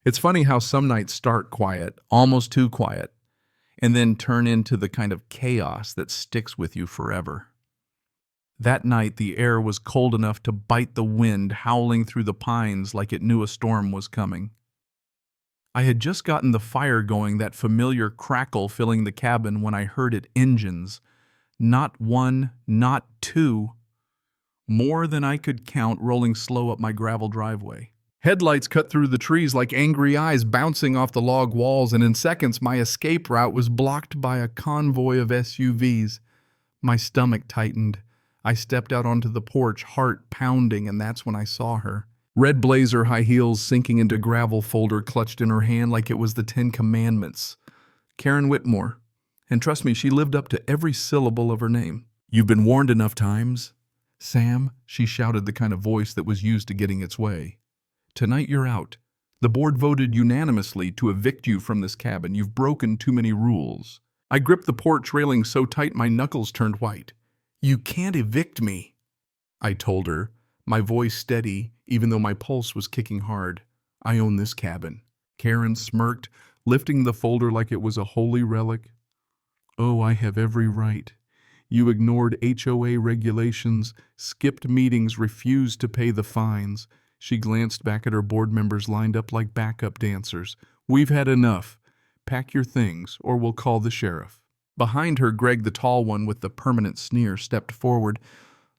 It's funny how some nights start quiet, almost too quiet, and then turn into the kind of chaos that sticks with you forever. That night, the air was cold enough to bite the wind howling through the pines like it knew a storm was coming. I had just gotten the fire going, that familiar crackle filling the cabin, when I heard it engines. Not one, not two, more than I could count, rolling slow up my gravel driveway. Headlights cut through the trees like angry eyes bouncing off the log walls, and in seconds my escape route was blocked by a convoy of SUVs. My stomach tightened. I stepped out onto the porch, heart pounding, and that's when I saw her. Red blazer, high heels sinking into gravel, folder clutched in her hand like it was the 10 Commandments. Karen Whitmore. And trust me, she lived up to every syllable of her name. "You've been warned enough times." "Sam," she shouted, the kind of voice that was used to getting its way. "Tonight you're out. The board voted unanimously to evict you from this cabin. You've broken too many rules." I gripped the porch railing so tight my knuckles turned white. "You can't evict me," I told her, my voice steady, even though my pulse was kicking hard. "I own this cabin." Karen smirked, lifting the folder like it was a holy relic. "Oh, I have every right. You ignored HOA regulations, skipped meetings, refused to pay the fines." She glanced back at her board members lined up like backup dancers. "We've had enough. Pack your things, or we'll call the sheriff." Behind her, Greg, the tall one with the permanent sneer, stepped forward.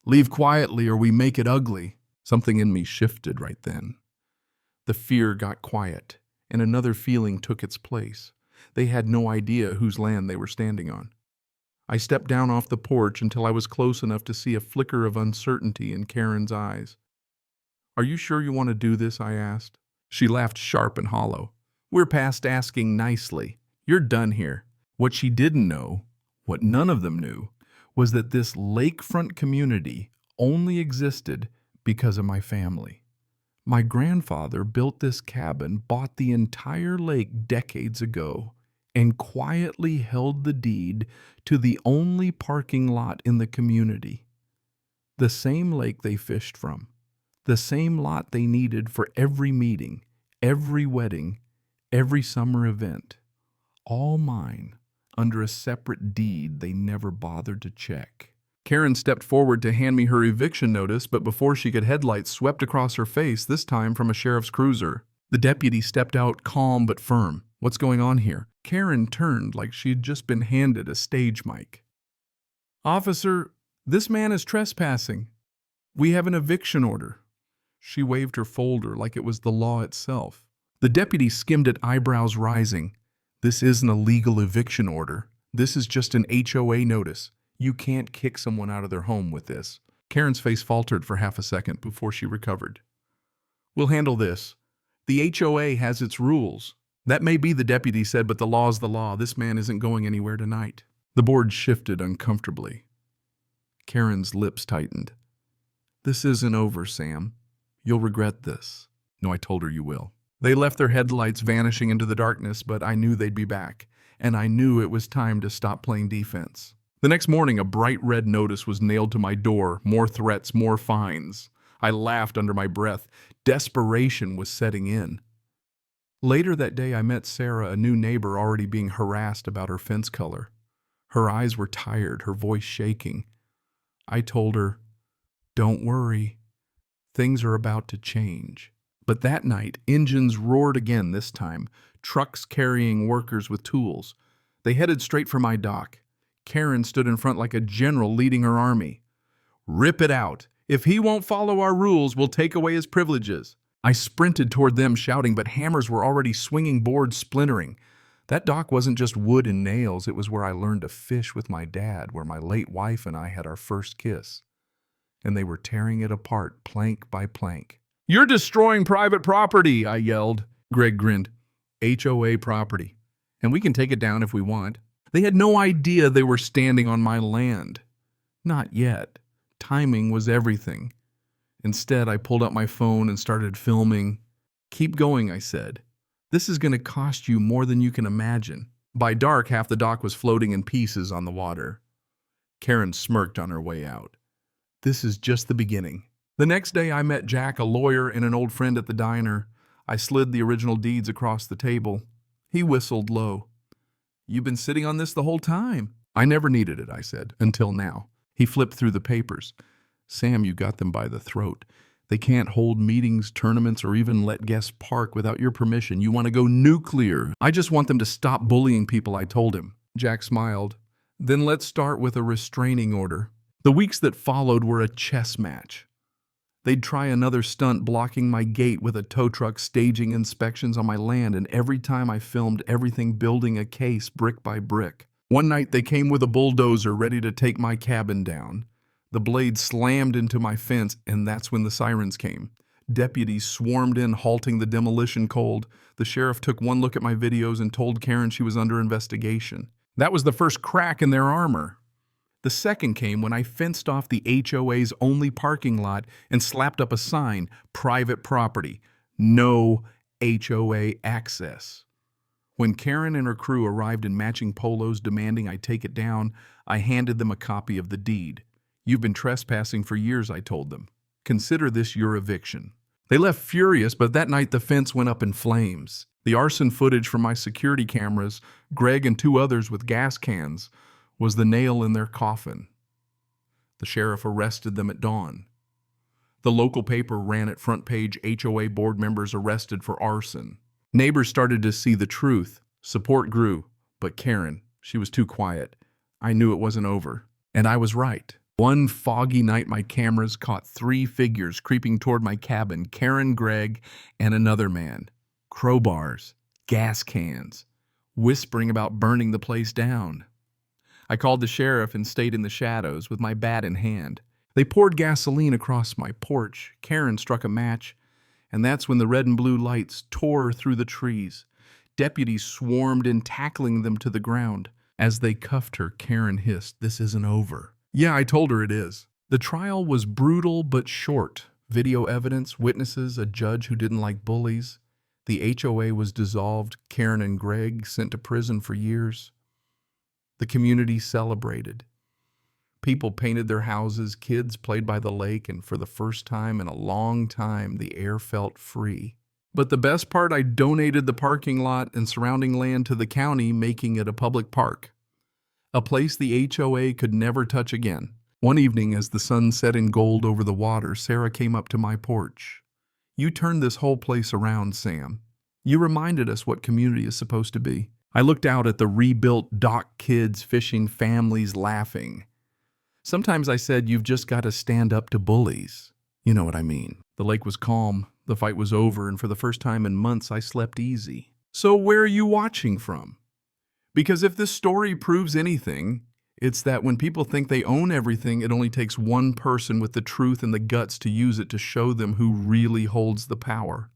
"Leave quietly or we make it ugly." Something in me shifted right then. The fear got quiet, and another feeling took its place. They had no idea whose land they were standing on. I stepped down off the porch until I was close enough to see a flicker of uncertainty in Karen's eyes. "Are you sure you want to do this?" I asked. She laughed sharp and hollow. "We're past asking nicely. You're done here." What she didn't know, what none of them knew, was that this lakefront community only existed because of my family. My grandfather built this cabin, bought the entire lake decades ago, and quietly held the deed to the only parking lot in the community. The same lake they fished from, the same lot they needed for every meeting, every wedding, every summer event. All mine, under a separate deed they never bothered to check. Karen stepped forward to hand me her eviction notice, but before she could, headlights swept across her face, this time from a sheriff's cruiser. The deputy stepped out, calm but firm. "What's going on here?" Karen turned like she'd just been handed a stage mic. "Officer, this man is trespassing. We have an eviction order." She waved her folder like it was the law itself. The deputy skimmed it, eyebrows rising. "This isn't a legal eviction order. This is just an HOA notice. You can't kick someone out of their home with this." Karen's face faltered for half a second before she recovered. "We'll handle this. The HOA has its rules." "That may be," the deputy said, "but the law's the law. This man isn't going anywhere tonight." The board shifted uncomfortably. Karen's lips tightened. "This isn't over, Sam. You'll regret this." "No," I told her, "you will." They left, their headlights vanishing into the darkness, but I knew they'd be back, and I knew it was time to stop playing defense. The next morning, a bright red notice was nailed to my door. More threats, more fines. I laughed under my breath. Desperation was setting in. Later that day, I met Sarah, a new neighbor already being harassed about her fence color. Her eyes were tired, her voice shaking. I told her, "Don't worry. Things are about to change." But that night, engines roared again this time, trucks carrying workers with tools. They headed straight for my dock. Karen stood in front like a general leading her army. "Rip it out. If he won't follow our rules, we'll take away his privileges." I sprinted toward them, shouting, but hammers were already swinging, boards splintering. That dock wasn't just wood and nails. It was where I learned to fish with my dad, where my late wife and I had our first kiss. And they were tearing it apart, plank by plank. "You're destroying private property," I yelled. Greg grinned. "HOA property. And we can take it down if we want." They had no idea they were standing on my land. Not yet. Timing was everything. Instead, I pulled out my phone and started filming. "Keep going," I said. "This is going to cost you more than you can imagine." By dark, half the dock was floating in pieces on the water. Karen smirked on her way out. "This is just the beginning." The next day, I met Jack, a lawyer and an old friend, at the diner. I slid the original deeds across the table. He whistled low. "You've been sitting on this the whole time." "I never needed it," I said, "until now." He flipped through the papers. "Sam, you got them by the throat. They can't hold meetings, tournaments, or even let guests park without your permission. You want to go nuclear." "I just want them to stop bullying people," I told him. Jack smiled. "Then let's start with a restraining order." The weeks that followed were a chess match. They'd try another stunt blocking my gate with a tow truck staging inspections on my land, and every time I filmed everything building a case brick by brick. One night they came with a bulldozer ready to take my cabin down. The blade slammed into my fence, and that's when the sirens came. Deputies swarmed in, halting the demolition cold. The sheriff took one look at my videos and told Karen she was under investigation. That was the first crack in their armor. The second came when I fenced off the HOA's only parking lot and slapped up a sign, "Private property, no HOA access." When Karen and her crew arrived in matching polos demanding I take it down, I handed them a copy of the deed. "You've been trespassing for years," I told them. "Consider this your eviction." They left furious, but that night the fence went up in flames. The arson footage from my security cameras, Greg and two others with gas cans, was the nail in their coffin. The sheriff arrested them at dawn. The local paper ran at front page, "HOA board members arrested for arson." Neighbors started to see the truth. Support grew, but Karen, she was too quiet. I knew it wasn't over, and I was right. One foggy night, my cameras caught 3 figures creeping toward my cabin: Karen, Greg, and another man. Crowbars, gas cans, whispering about burning the place down. I called the sheriff and stayed in the shadows with my bat in hand. They poured gasoline across my porch. Karen struck a match, and that's when the red and blue lights tore through the trees. Deputies swarmed in, tackling them to the ground. As they cuffed her, Karen hissed, "This isn't over." Yeah, I told her it is. The trial was brutal but short. Video evidence, witnesses, a judge who didn't like bullies. The HOA was dissolved. Karen and Greg sent to prison for years. The community celebrated. People painted their houses, kids played by the lake, and for the first time in a long time, the air felt free. But the best part, I donated the parking lot and surrounding land to the county, making it a public park. A place the HOA could never touch again. One evening, as the sun set in gold over the water, Sarah came up to my porch. "You turned this whole place around, Sam. You reminded us what community is supposed to be." I looked out at the rebuilt dock, kids fishing, families laughing. Sometimes I said, "You've just got to stand up to bullies." You know what I mean. The lake was calm, the fight was over, and for the first time in months, I slept easy. So where are you watching from? Because if this story proves anything, it's that when people think they own everything, it only takes one person with the truth and the guts to use it to show them who really holds the power.